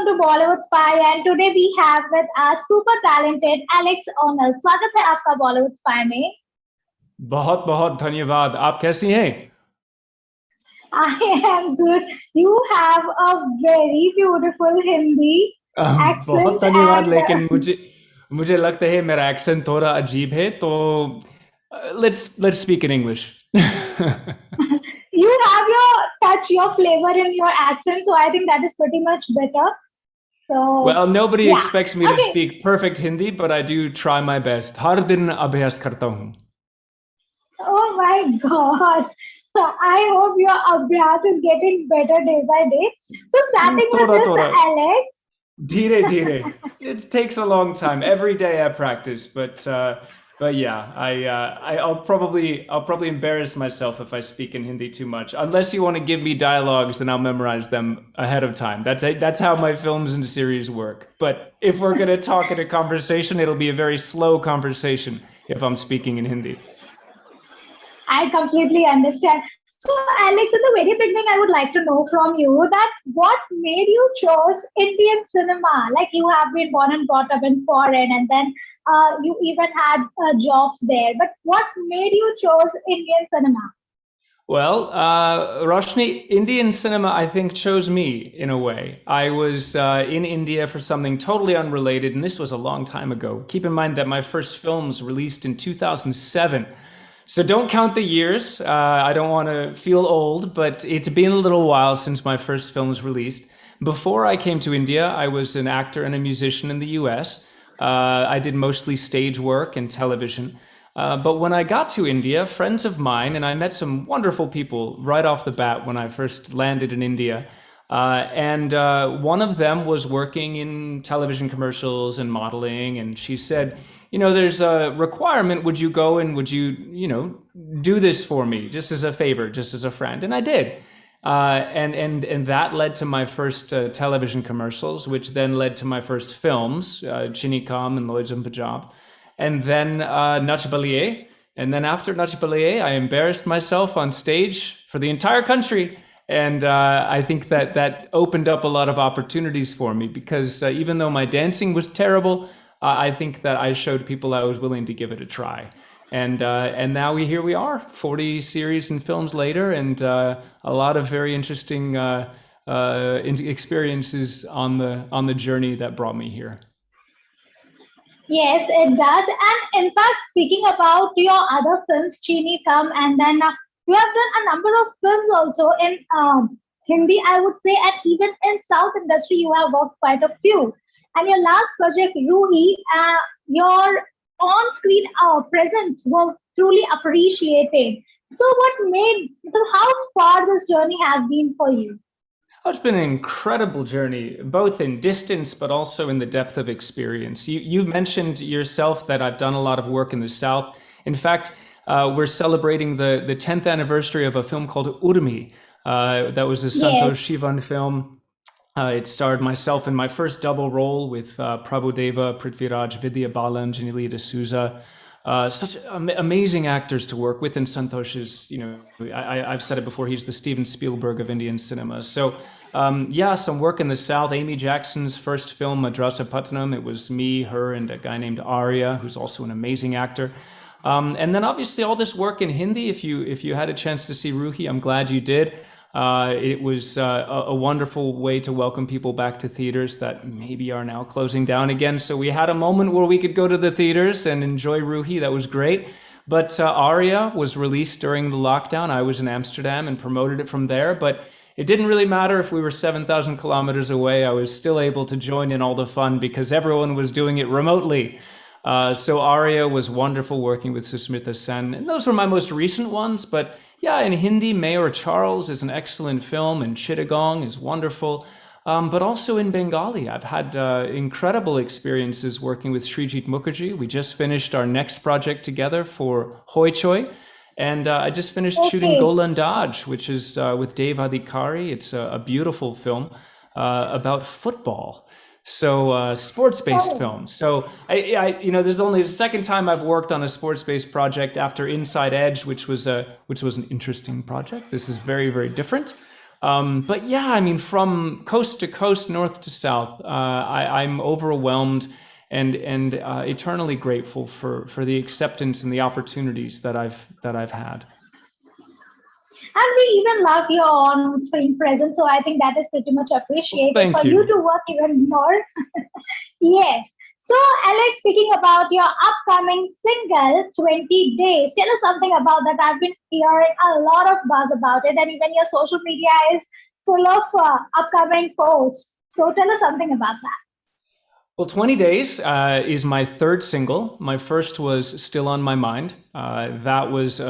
to Bollywood Spy, and today we have with us super talented Alexx ONell. स्वागत है आपका Bollywood Spy में. बहुत बहुत धन्यवाद। आप कैसी हैं? I am good. You have a very beautiful Hindi बहुत accent, धन्यवाद, and लेकिन मुझे मुझे लगता है मेरा एक्सेंट थोड़ा अजीब है, तो let's speak in English. you have your touch, your flavor in your accent, so I think that is pretty much better. So Well, nobody yeah, expects me to okay. speak perfect Hindi, but I do try my best. हर दिन अभ्यास करता हूँ. Oh my God. I hope your Abhyas is getting better day by day. So starting with थोड़ा this, थोड़ा Alex. धीरे धीरे. It takes a long time. Every day I practice, but yeah, I'll probably embarrass myself if I speak in Hindi too much. Unless you want to give me dialogues, then I'll memorize them ahead of time. That's how my films and series work. But if we're gonna talk in a conversation, it'll be a very slow conversation if I'm speaking in Hindi. I completely understand. So, Alex, in the very beginning, I would like to know from you that what made you choose Indian cinema? Like you have been born and brought up in foreign, and then you even had jobs there. But what made you choose Indian cinema? Well, Roshni, Indian cinema, I think, chose me in a way. I was in India for something totally unrelated, and this was a long time ago. Keep in mind that my first film was released in 2007. So don't count the years. I don't want to feel old, but it's been a little while since my first film was released. Before I came to India, I was an actor and a musician in the US. I did mostly stage work and television. But when I got to India, friends of mine, and I met some wonderful people right off the bat when I first landed in India. And one of them was working in television commercials and modeling. And she said, there's a requirement. Would you go and would you, do this for me just as a favor, just as a friend? And I did. And that led to my first television commercials, which then led to my first films, Chinikam and Lloyds and Punjab. And then Nach Baliye. And then after Nach Baliye, I embarrassed myself on stage for the entire country. And I think that opened up a lot of opportunities for me because even though my dancing was terrible, I think that I showed people I was willing to give it a try. And now here we are, 40 series and films later, and a lot of very interesting experiences on the journey that brought me here. Yes, it does. And in fact, speaking about your other films, Chini Kam, and then you have done a number of films also in Hindi, I would say, and even in South industry, you have worked quite a few. And your last project, Ruhi, your on-screen presence was truly appreciated. So, how far this journey has been for you? Oh, it's been an incredible journey, both in distance, but also in the depth of experience. You mentioned yourself that I've done a lot of work in the South. In fact, we're celebrating the 10th anniversary of a film called Urmi. That was a Santosh Yes. Sivan film. It starred myself in my first double role with Prabhudeva, Prithviraj, Vidya Balan, Janilita D'Souza. Such amazing actors to work with, and Santosh is, I've said it before, he's the Steven Spielberg of Indian cinema. So, some work in the South. Amy Jackson's first film, Madrasa Putnam, it was me, her, and a guy named Arya, who's also an amazing actor. And then obviously all this work in Hindi. If you had a chance to see Ruhi, I'm glad you did. It was a wonderful way to welcome people back to theaters that maybe are now closing down again. So we had a moment where we could go to the theaters and enjoy Ruhi. That was great. But Aria was released during the lockdown. I was in Amsterdam and promoted it from there. But it didn't really matter if we were 7,000 kilometers away. I was still able to join in all the fun because everyone was doing it remotely. So Aria was wonderful working with Susmita Sen. And those were my most recent ones. But yeah, in Hindi, Mayor Charles is an excellent film, and Chittagong is wonderful. But also in Bengali, I've had incredible experiences working with Srijit Mukherjee. We just finished our next project together for Hoi Choi. And I just finished shooting Okay. Golandaj, which is with Dave Adhikari. It's a beautiful film about football. So sports-based Oh, film. So there's only the second time I've worked on a sports-based project after Inside Edge, which was an interesting project. This is very, very different. But yeah, I mean, from coast to coast, north to south, I'm overwhelmed and eternally grateful for the acceptance and the opportunities that I've had. And we even love your on screen presence. So I think that is pretty much Well, appreciated thank for you you. to work even more. Yes. So, Alex, speaking about your upcoming single, 20 Days, tell us something about that. I've been hearing a lot of buzz about it, and even your social media is full of upcoming posts. So, tell us something about that. Well, 20 Days is my third single. My first was Still on My Mind. That was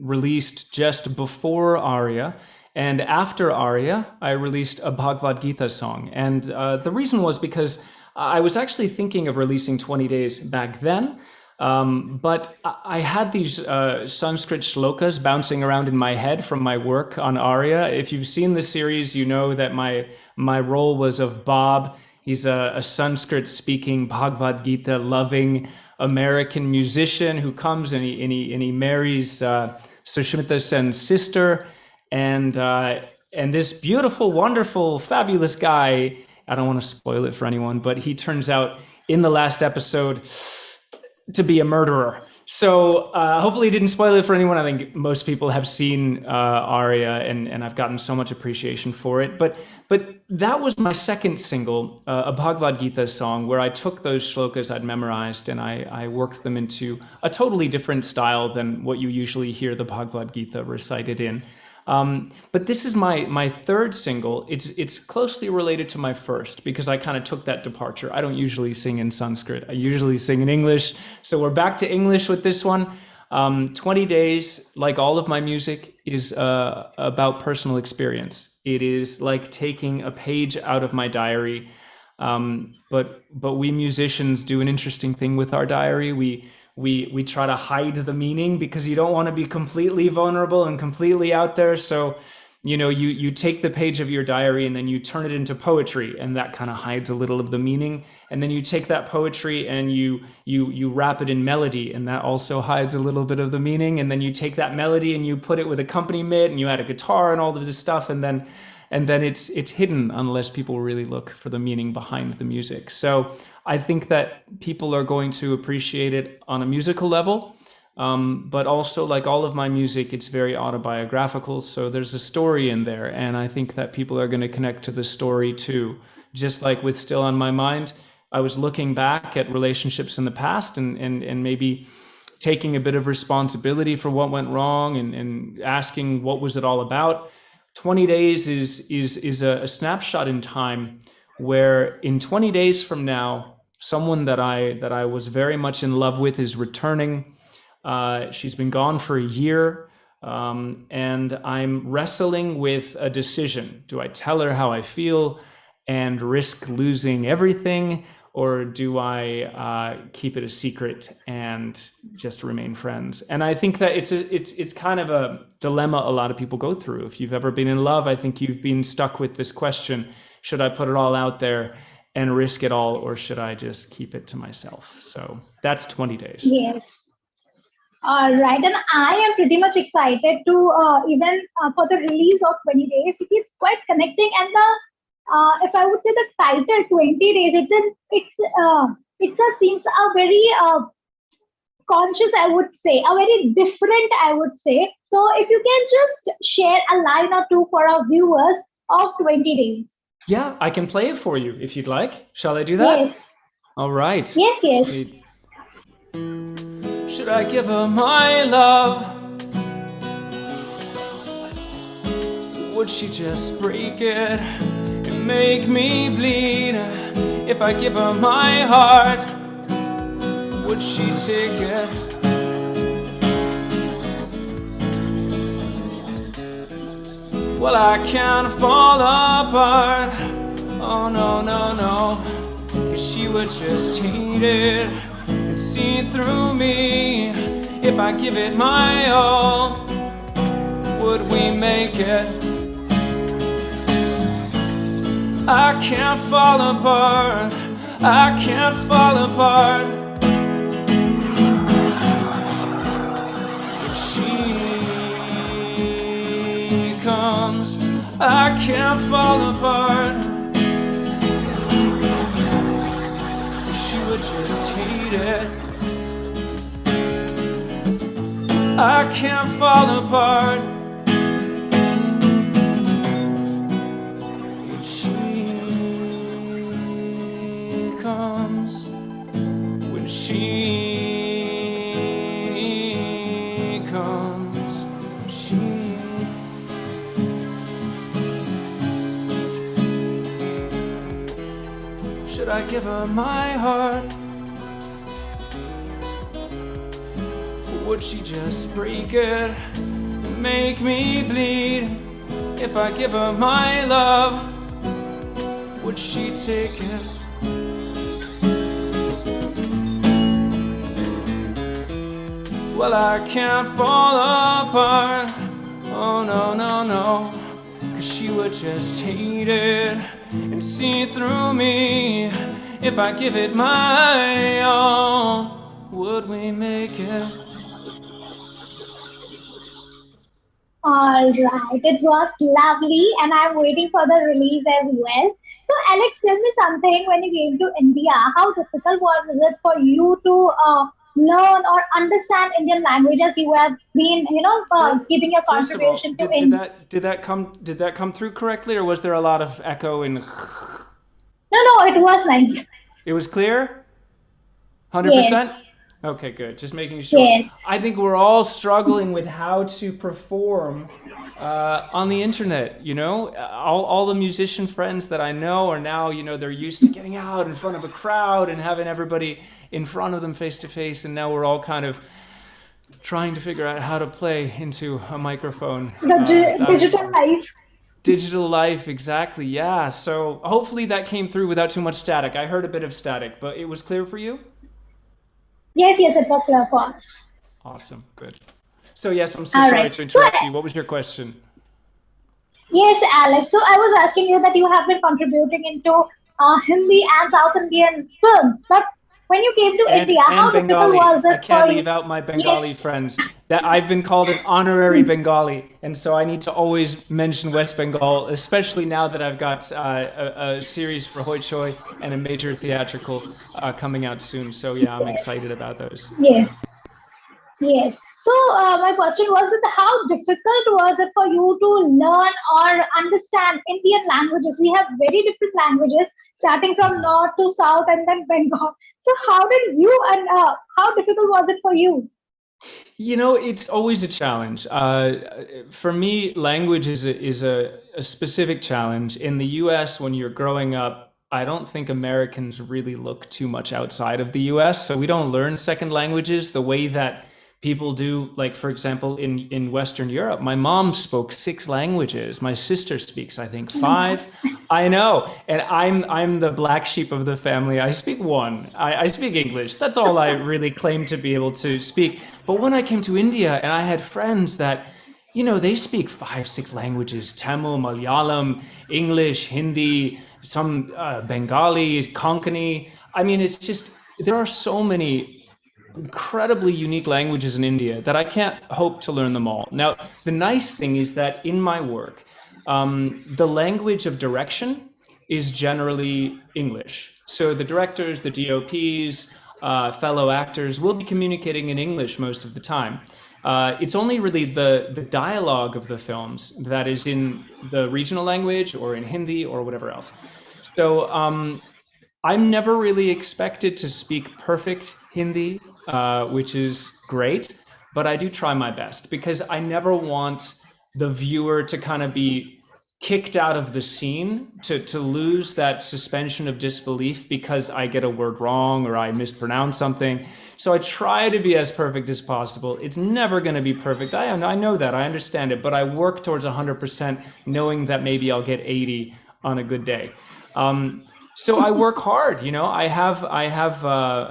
released just before Aria. And after Aria, I released a Bhagavad Gita song. And the reason was because I was actually thinking of releasing 20 Days back then. But I had these Sanskrit shlokas bouncing around in my head from my work on Aria. If you've seen the series, you know that my role was of Bob. He's a Sanskrit speaking, Bhagavad Gita loving American musician who comes and he marries Sushmita Sen's sister. And this beautiful, wonderful, fabulous guy, I don't want to spoil it for anyone, but he turns out in the last episode to be a murderer. So hopefully it didn't spoil it for anyone. I think most people have seen Aria, and I've gotten so much appreciation for it. But that was my second single, a Bhagavad Gita song, where I took those shlokas I'd memorized and I worked them into a totally different style than what you usually hear the Bhagavad Gita recited in. But this is my third single. It's closely related to my first because I kind of took that departure. I don't usually sing in Sanskrit. I usually sing in English. So we're back to English with this one. 20 Days, like all of my music, is about personal experience. It is like taking a page out of my diary. But we musicians do an interesting thing with our diary. We try to hide the meaning because you don't want to be completely vulnerable and completely out there. So, you take the page of your diary and then you turn it into poetry, and that kind of hides a little of the meaning. And then you take that poetry and you wrap it in melody, and that also hides a little bit of the meaning. And then you take that melody and you put it with accompaniment and you add a guitar and all of this stuff, and then it's hidden unless people really look for the meaning behind the music. So I think that people are going to appreciate it on a musical level, but also, like all of my music, it's very autobiographical. So there's a story in there, and I think that people are going to connect to the story too. Just like with Still on My Mind, I was looking back at relationships in the past and maybe taking a bit of responsibility for what went wrong and asking what was it all about. 20 Days is a snapshot in time where in 20 days from now, someone that I was very much in love with is returning. She's been gone for a year, and I'm wrestling with a decision. Do I tell her how I feel and risk losing everything, or do I keep it a secret and just remain friends? And I think that it's kind of a dilemma a lot of people go through. If you've ever been in love, I think you've been stuck with this question: should I put it all out there and risk it all, or should I just keep it to myself? So that's 20 Days. Yes. All right. And I am pretty much excited to even for the release of 20 Days. It is quite connecting. And if I would say the title 20 Days, it seems a very conscious, I would say, a very different, I would say. So if you can just share a line or two for our viewers of 20 Days. Yeah, I can play it for you if you'd like. Shall I do that? Yes. All right. Yes. Should I give her my love? Would she just break it and make me bleed? If I give her my heart, would she take it? Well, I can't fall apart. Oh, no. 'Cause she would just hate it and see through me. If I give it my all, would we make it? I can't fall apart. I can't fall apart. When she comes, I can't fall apart. She would just hate it. I can't fall apart. When she comes, when she comes, should I give her my heart? Or would she just break it and make me bleed? If I give her my love, would she take it? Well, I can't fall apart. Oh no, no, no. 'Cause she would just hate it and see through me. If I give it my all, would we make it? All right, it was lovely, and I'm waiting for the release as well. So, Alex, tell me something. When you came to India, how difficult was it for you to learn or understand Indian languages? You have been, giving your First of all, contribution to did India. that come through correctly, or was there a lot of echo and? No, no, it was nice. It was clear. 100%? Yes, Okay, good. Just making sure. yes. I think we're all struggling with how to perform on the internet. All the musician friends that I know are now, they're used to getting out in front of a crowd and having everybody in front of them face to face. And now we're all kind of trying to figure out how to play into a microphone. Digital life. Digital life, exactly. Yeah. So hopefully that came through without too much static. I heard a bit of static, but it was clear for you? Yes, yes, it was clear for us. Awesome. Good. So yes, I'm so All sorry right. to So, interrupt you. What was your question? yes, Alex. So I was asking you that you have been contributing into Hindi and South Indian films, but when you came to And India, and how difficult Bengali. was I it can't for you? leave out my Yes. Bengali friends. That I've been called an honorary Bengali, and so I need to always mention West Bengal, especially now that I've got a series for Hoi Choi and a major theatrical coming out soon. So yeah, I'm Yes. excited about those. Yes. Yes. So my question was that how difficult was it for you to learn or understand Indian languages? We have very different languages, starting from north to south and then Bengal. So how did you and how difficult was it for you? It's always a challenge. For me, language is a specific challenge. In the US, when you're growing up, I don't think Americans really look too much outside of the US. So we don't learn second languages the way that people do. Like, for example, in Western Europe, my mom spoke six languages. My sister speaks, I think, Oh my God. five. I know, and I'm the black sheep of the family. I speak one. I speak English. That's all I really claim to be able to speak. But when I came to India and I had friends that, they speak five, six languages: Tamil, Malayalam, English, Hindi, some Bengali, Konkani. I mean, it's just there are so many incredibly unique languages in India that I can't hope to learn them all. Now, the nice thing is that in my work, the language of direction is generally English. So the directors, the DOPs, fellow actors will be communicating in English most of the time. It's only really the dialogue of the films that is in the regional language or in Hindi or whatever else. So I'm never really expected to speak perfect Hindi, which is great, but I do try my best because I never want the viewer to kind of be kicked out of the scene, to lose that suspension of disbelief because I get a word wrong or I mispronounce something. So I try to be as perfect as possible. It's never going to be perfect. I know that. I understand it, but I work towards 100%, knowing that maybe I'll get 80 on a good day. So I work hard. I have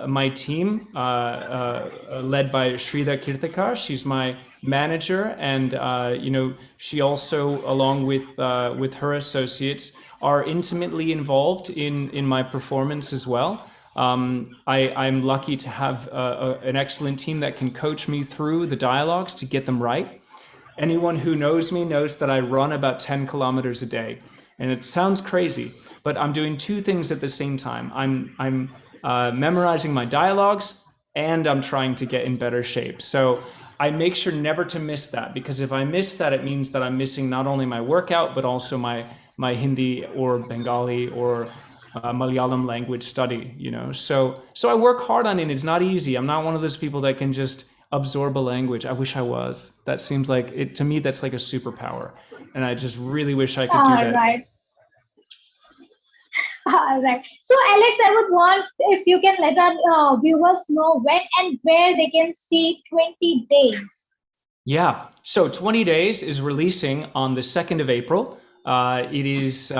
my team led by Shrida Kirtikar. She's my manager, and she also, along with her associates, are intimately involved in my performance as well. I'm lucky to have an excellent team that can coach me through the dialogues to get them right. Anyone who knows me knows that I run about 10 kilometers a day. And it sounds crazy, but I'm doing two things at the same time. I'm memorizing my dialogues and I'm trying to get in better shape. So I make sure never to miss that, because if I miss that, it means that I'm missing not only my workout, but also my Hindi or Bengali or Malayalam language study, you know. So I work hard on it. It's not easy. I'm not one of those people that can just absorb a language. I wish I was. That seems like it to me. That's like a superpower, and I just really wish I could do All that. right. All right. So, Alex, I would want if you can let our viewers know when and where they can see 20 days. Yeah. So 20 Days is releasing on the 2nd of April. It is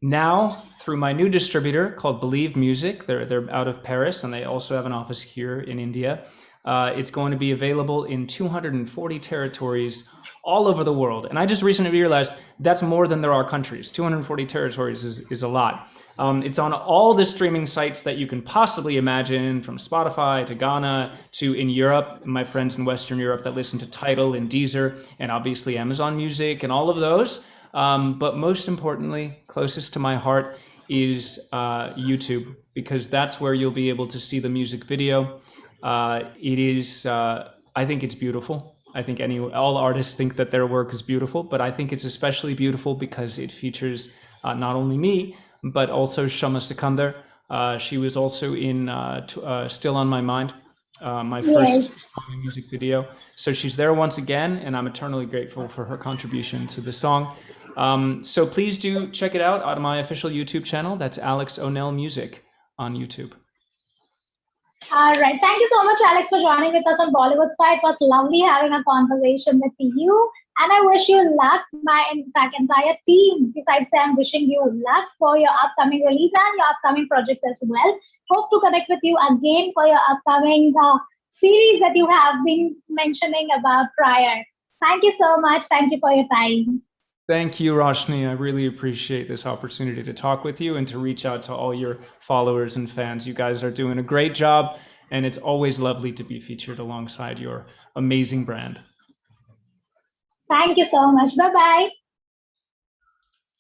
now through my new distributor called Believe Music. They're out of Paris and they also have an office here in India. It's going to be available in 240 territories all over the world. And I just recently realized that's more than there are countries. 240 territories is a lot. It's on all the streaming sites that you can possibly imagine, from Spotify to Ghana to in Europe, my friends in Western Europe that listen to Tidal and Deezer, and obviously Amazon Music and all of those. But most importantly, closest to my heart is YouTube, because that's where you'll be able to see the music video. It is, I think it's beautiful. I think all artists think that their work is beautiful, but I think it's especially beautiful because it features not only me, but also Shama Sikandar. She was also in Still on My Mind, my first Yes. song and music video. So she's there once again, and I'm eternally grateful for her contribution to the song. So please do check it out on my official YouTube channel. That's Alexx ONell Music on YouTube. All right. Thank you so much, Alex, for joining with us on Bollywood Spy. It was lovely having a conversation with you. And I wish you luck, my in fact entire team. Besides Sam, wishing you luck for your upcoming release and your upcoming projects as well. Hope to connect with you again for your upcoming series that you have been mentioning about prior. Thank you so much. Thank you for your time. Thank you, Roshni. I really appreciate this opportunity to talk with you and to reach out to all your followers and fans. You guys are doing a great job, and it's always lovely to be featured alongside your amazing brand. Thank you so much. Bye bye.